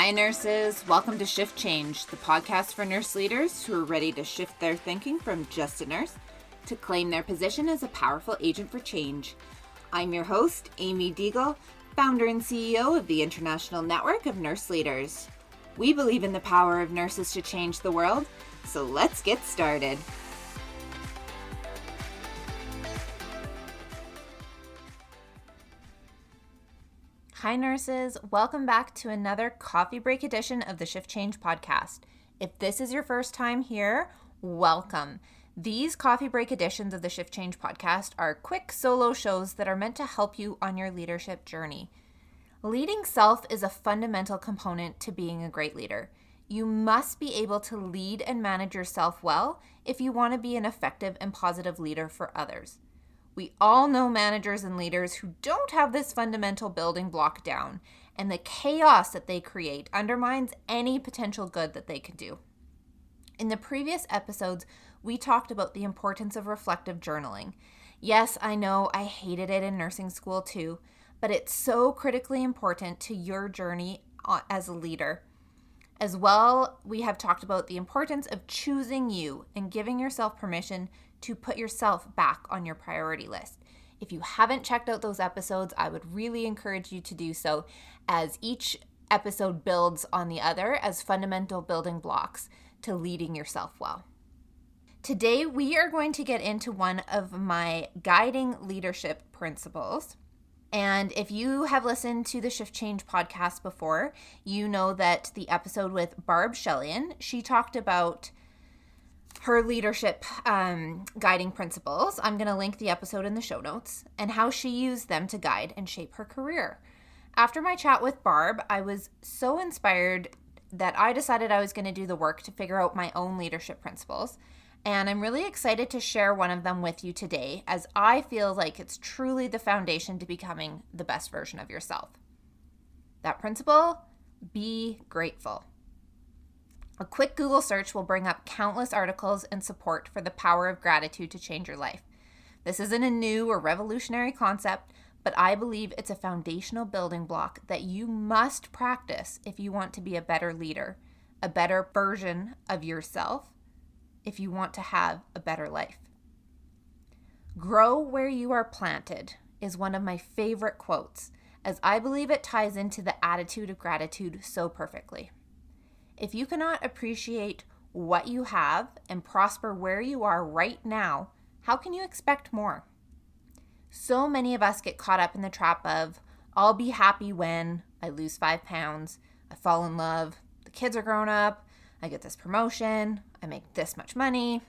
Hi, nurses. Welcome to Shift Change, the podcast for nurse leaders who are ready to shift their thinking from just a nurse to claim their position as a powerful agent for change. I'm your host, Amy Deagle, founder and CEO of the International Network of Nurse Leaders. We believe in the power of nurses to change the world, so let's get started. Hi, nurses. Welcome back to another coffee break edition of the Shift Change podcast. If this is your first time here, welcome. These coffee break editions of the Shift Change podcast are quick solo shows that are meant to help you on your leadership journey. Leading self is a fundamental component to being a great leader. You must be able to lead and manage yourself well if you want to be an effective and positive leader for others. We all know managers and leaders who don't have this fundamental building block down, and the chaos that they create undermines any potential good that they can do. In the previous episodes, we talked about the importance of reflective journaling. Yes, I know I hated it in nursing school too, but it's so critically important to your journey as a leader. As well, we have talked about the importance of choosing you and giving yourself permission to put yourself back on your priority list. If you haven't checked out those episodes, I would really encourage you to do so, as each episode builds on the other as fundamental building blocks to leading yourself well. Today, we are going to get into one of my guiding leadership principles. And if you have listened to the Shift Change podcast before, you know that the episode with Barb Shellian, she talked about her leadership guiding principles. I'm going to link the episode in the show notes, and how she used them to guide and shape her career. After my chat with Barb, I was so inspired that I decided I was going to do the work to figure out my own leadership principles. And I'm really excited to share one of them with you today, as I feel like it's truly the foundation to becoming the best version of yourself. That principle: be grateful. A quick Google search will bring up countless articles and support for the power of gratitude to change your life. This isn't a new or revolutionary concept, but I believe it's a foundational building block that you must practice if you want to be a better leader, a better version of yourself, if you want to have a better life. Grow where you are planted is one of my favorite quotes, as I believe it ties into the attitude of gratitude so perfectly. If you cannot appreciate what you have and prosper where you are right now, how can you expect more? So many of us get caught up in the trap of, I'll be happy when I lose 5 pounds, I fall in love, the kids are grown up, I get this promotion, I make this much money.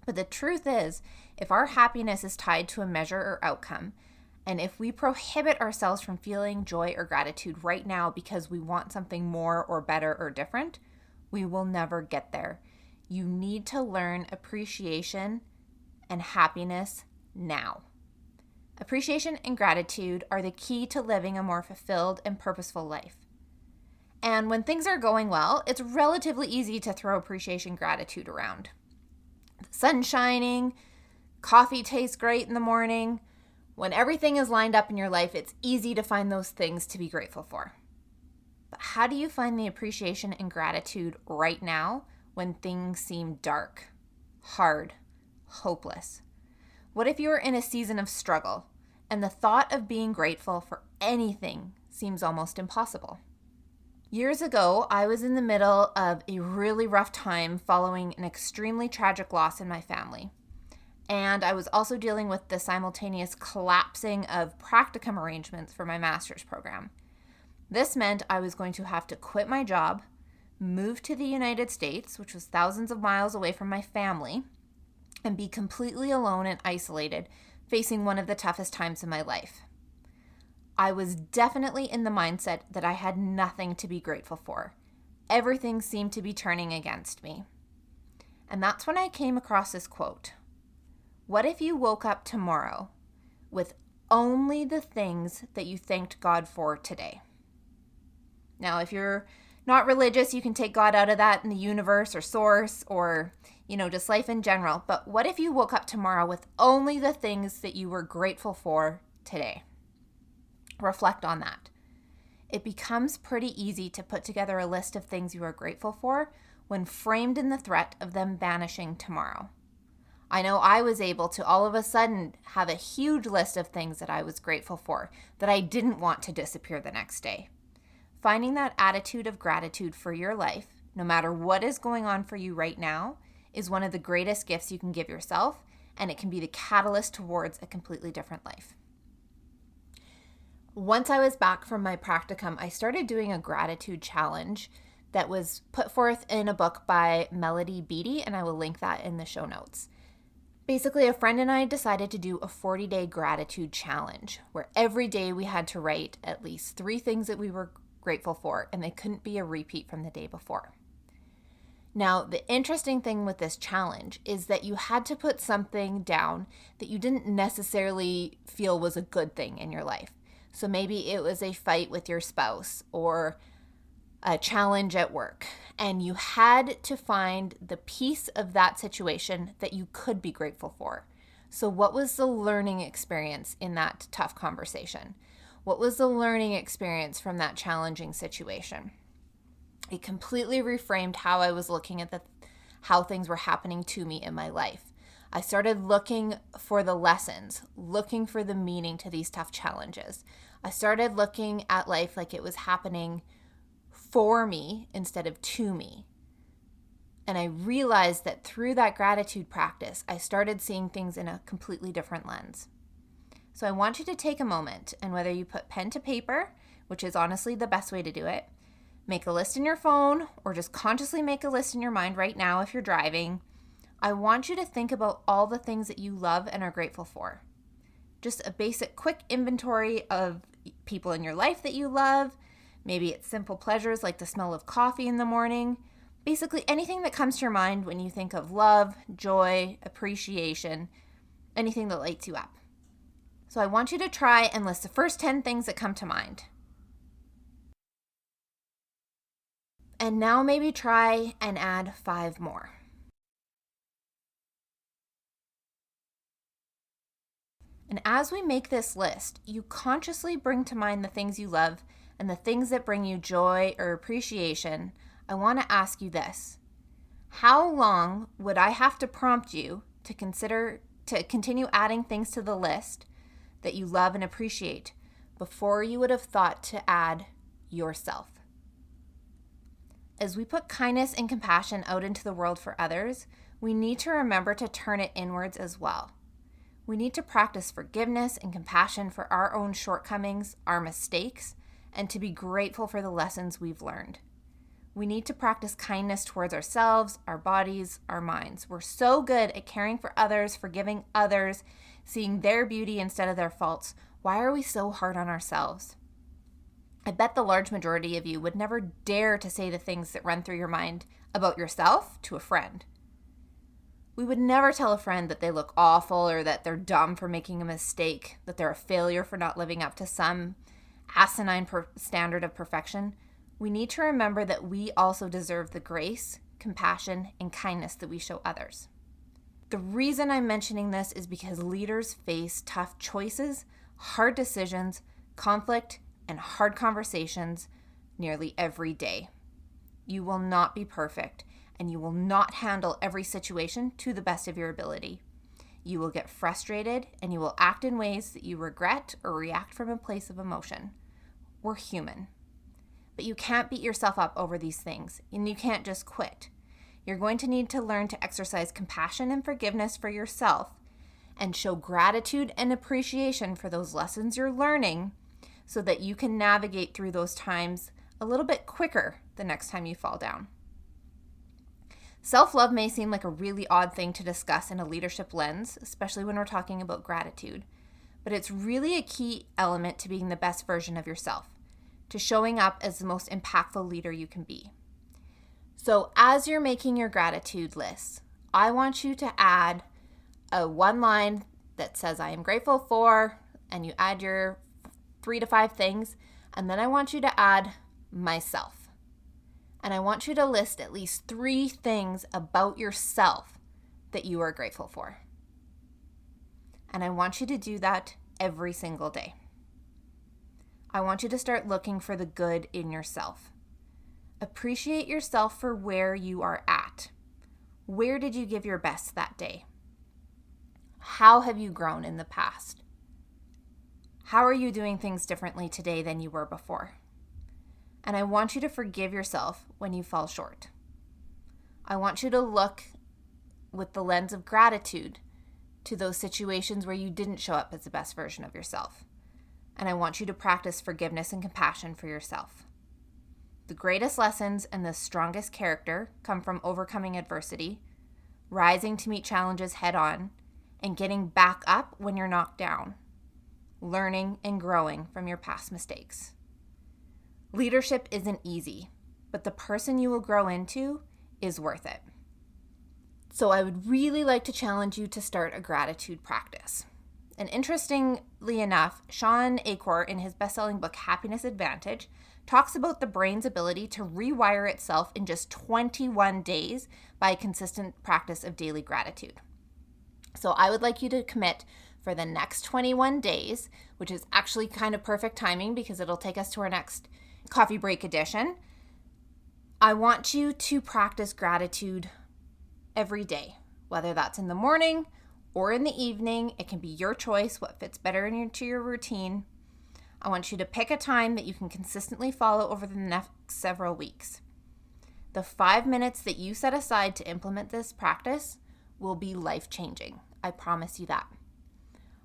But the truth is, if our happiness is tied to a measure or outcome, and if we prohibit ourselves from feeling joy or gratitude right now because we want something more or better or different, we will never get there. You need to learn appreciation and happiness now. Appreciation and gratitude are the key to living a more fulfilled and purposeful life. And when things are going well, it's relatively easy to throw appreciation and gratitude around. The sun's shining, coffee tastes great in the morning. When everything is lined up in your life, it's easy to find those things to be grateful for. But how do you find the appreciation and gratitude right now when things seem dark, hard, hopeless? What if you're in a season of struggle and the thought of being grateful for anything seems almost impossible? Years ago, I was in the middle of a really rough time following an extremely tragic loss in my family. And I was also dealing with the simultaneous collapsing of practicum arrangements for my master's program. This meant I was going to have to quit my job, move to the United States, which was thousands of miles away from my family, and be completely alone and isolated, facing one of the toughest times in my life. I was definitely in the mindset that I had nothing to be grateful for. Everything seemed to be turning against me. And that's when I came across this quote. What if you woke up tomorrow with only the things that you thanked God for today? Now, if you're not religious, you can take God out of that, in the universe or source or, just life in general. But what if you woke up tomorrow with only the things that you were grateful for today? Reflect on that. it becomes pretty easy to put together a list of things you are grateful for when framed in the threat of them vanishing tomorrow. I know I was able to all of a sudden have a huge list of things that I was grateful for that I didn't want to disappear the next day. Finding that attitude of gratitude for your life, no matter what is going on for you right now, is one of the greatest gifts you can give yourself, and it can be the catalyst towards a completely different life. Once I was back from my practicum, I started doing a gratitude challenge that was put forth in a book by Melody Beattie, and I will link that in the show notes. Basically, a friend and I decided to do a 40-day gratitude challenge where every day we had to write at least 3 things that we were grateful for, and they couldn't be a repeat from the day before. Now, the interesting thing with this challenge is that you had to put something down that you didn't necessarily feel was a good thing in your life. So maybe it was a fight with your spouse or a challenge at work, and you had to find the piece of that situation that you could be grateful for. So what was the learning experience in that tough conversation? What was the learning experience from that challenging situation? It completely reframed how I was looking at how things were happening to me in my life. I started looking for the lessons, looking for the meaning to these tough challenges. I started looking at life like it was happening for me instead of to me. And I realized that through that gratitude practice, I started seeing things in a completely different lens. So I want you to take a moment, and whether you put pen to paper, which is honestly the best way to do it, make a list in your phone, or just consciously make a list in your mind right now if you're driving. I want you to think about all the things that you love and are grateful for. Just a basic quick inventory of people in your life that you love. Maybe it's simple pleasures like the smell of coffee in the morning. Basically anything that comes to your mind when you think of love, joy, appreciation, anything that lights you up. So I want you to try and list the first 10 things that come to mind. And now maybe try and add 5 more. And as we make this list, you consciously bring to mind the things you love and the things that bring you joy or appreciation. I want to ask you this. How long would I have to prompt you to continue adding things to the list that you love and appreciate before you would have thought to add yourself? As we put kindness and compassion out into the world for others, we need to remember to turn it inwards as well. We need to practice forgiveness and compassion for our own shortcomings, our mistakes, and to be grateful for the lessons we've learned. We need to practice kindness towards ourselves, our bodies, our minds. We're so good at caring for others, forgiving others, seeing their beauty instead of their faults. Why are we so hard on ourselves? I bet the large majority of you would never dare to say the things that run through your mind about yourself to a friend. We would never tell a friend that they look awful or that they're dumb for making a mistake, that they're a failure for not living up to some asinine standard of perfection. We need to remember that we also deserve the grace, compassion, and kindness that we show others. The reason I'm mentioning this is because leaders face tough choices, hard decisions, conflict, and hard conversations nearly every day. You will not be perfect, and you will not handle every situation to the best of your ability. You will get frustrated, and you will act in ways that you regret or react from a place of emotion. We're human. But you can't beat yourself up over these things, and you can't just quit. You're going to need to learn to exercise compassion and forgiveness for yourself and show gratitude and appreciation for those lessons you're learning so that you can navigate through those times a little bit quicker the next time you fall down. Self-love may seem like a really odd thing to discuss in a leadership lens, especially when we're talking about gratitude, but it's really a key element to being the best version of yourself, to showing up as the most impactful leader you can be. So as you're making your gratitude list, I want you to add a one line that says, I am grateful for, and you add your 3 to 5 things, and then I want you to add myself. And I want you to list at least 3 things about yourself that you are grateful for. And I want you to do that every single day. I want you to start looking for the good in yourself. Appreciate yourself for where you are at. Where did you give your best that day? How have you grown in the past? How are you doing things differently today than you were before? And I want you to forgive yourself when you fall short. I want you to look with the lens of gratitude to those situations where you didn't show up as the best version of yourself. And I want you to practice forgiveness and compassion for yourself. The greatest lessons and the strongest character come from overcoming adversity, rising to meet challenges head on, and getting back up when you're knocked down, learning and growing from your past mistakes. Leadership isn't easy, but the person you will grow into is worth it. So I would really like to challenge you to start a gratitude practice. And interestingly enough, Shawn Achor, in his best-selling book, Happiness Advantage, talks about the brain's ability to rewire itself in just 21 days by a consistent practice of daily gratitude. So I would like you to commit for the next 21 days, which is actually kind of perfect timing because it'll take us to our next coffee break edition. I want you to practice gratitude every day, whether that's in the morning or in the evening. It can be your choice, what fits better into your routine. I want you to pick a time that you can consistently follow over the next several weeks. The 5 minutes that you set aside to implement this practice will be life-changing. I promise you that.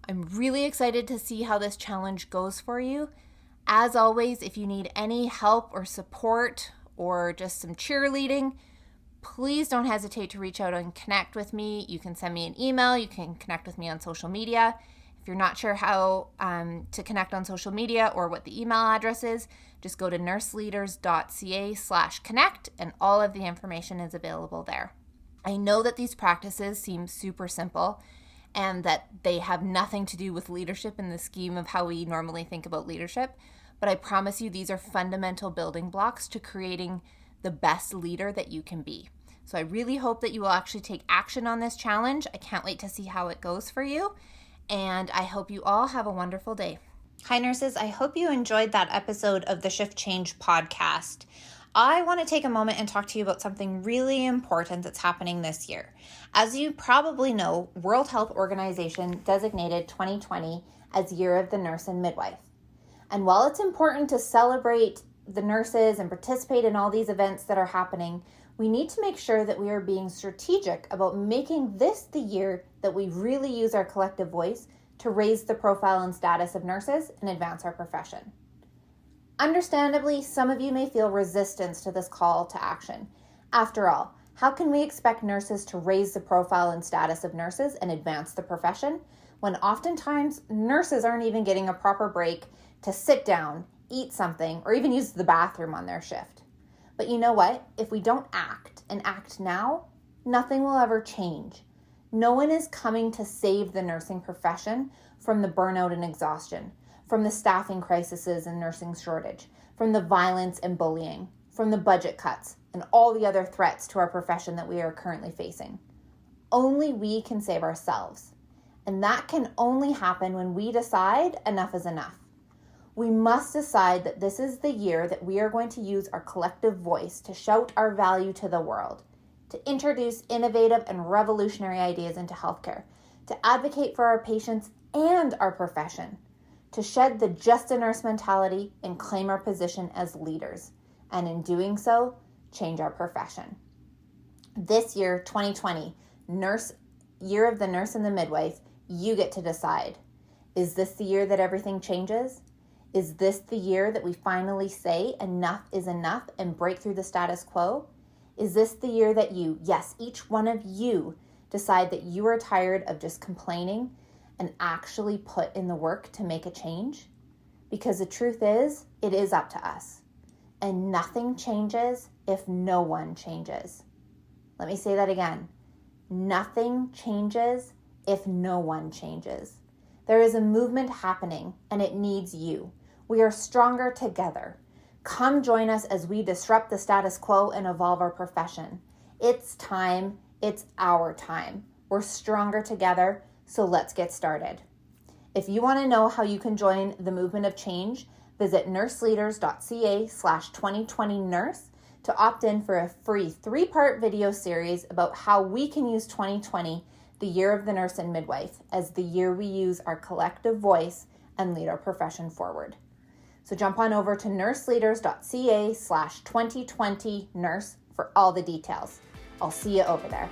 I'm really excited to see how this challenge goes for you. As always, if you need any help or support or just some cheerleading, please don't hesitate to reach out and connect with me. You can send me an email. You can connect with me on social media. If you're not sure how to connect on social media or what the email address is, just go to nurseleaders.ca/connect and all of the information is available there. I know that these practices seem super simple and that they have nothing to do with leadership in the scheme of how we normally think about leadership, but I promise you these are fundamental building blocks to creating the best leader that you can be. So I really hope that you will actually take action on this challenge. I can't wait to see how it goes for you. And I hope you all have a wonderful day. Hi, nurses. I hope you enjoyed that episode of the Shift Change podcast. I want to take a moment and talk to you about something really important that's happening this year. As you probably know, World Health Organization designated 2020 as Year of the Nurse and Midwife. And while it's important to celebrate the nurses and participate in all these events that are happening, we need to make sure that we are being strategic about making this the year that we really use our collective voice to raise the profile and status of nurses and advance our profession. Understandably, some of you may feel resistance to this call to action. After all, how can we expect nurses to raise the profile and status of nurses and advance the profession when oftentimes nurses aren't even getting a proper break to sit down, eat something, or even use the bathroom on their shift? But you know what? If we don't act and act now, nothing will ever change. No one is coming to save the nursing profession from the burnout and exhaustion, from the staffing crises and nursing shortage, from the violence and bullying, from the budget cuts, and all the other threats to our profession that we are currently facing. Only we can save ourselves. And that can only happen when we decide enough is enough. We must decide that this is the year that we are going to use our collective voice to shout our value to the world, to introduce innovative and revolutionary ideas into healthcare, to advocate for our patients and our profession, to shed the just a nurse mentality and claim our position as leaders, and in doing so, change our profession. This year, 2020, Year of the Nurse and the Midwife, you get to decide. Is this the year that everything changes? Is this the year that we finally say enough is enough and break through the status quo? Is this the year that you, yes, each one of you, decide that you are tired of just complaining and actually put in the work to make a change? Because the truth is, it is up to us. And nothing changes if no one changes. Let me say that again. Nothing changes if no one changes. There is a movement happening and it needs you. We are stronger together. Come join us as we disrupt the status quo and evolve our profession. It's time. It's our time. We're stronger together, so let's get started. If you want to know how you can join the movement of change, Visit nurseleaders.ca/2020nurse to opt in for a free 3-part video series about how we can use 2020, the year of the nurse and midwife, as the year we use our collective voice and lead our profession forward. So jump on over to nurseleaders.ca/2020nurse for all the details. I'll see you over there.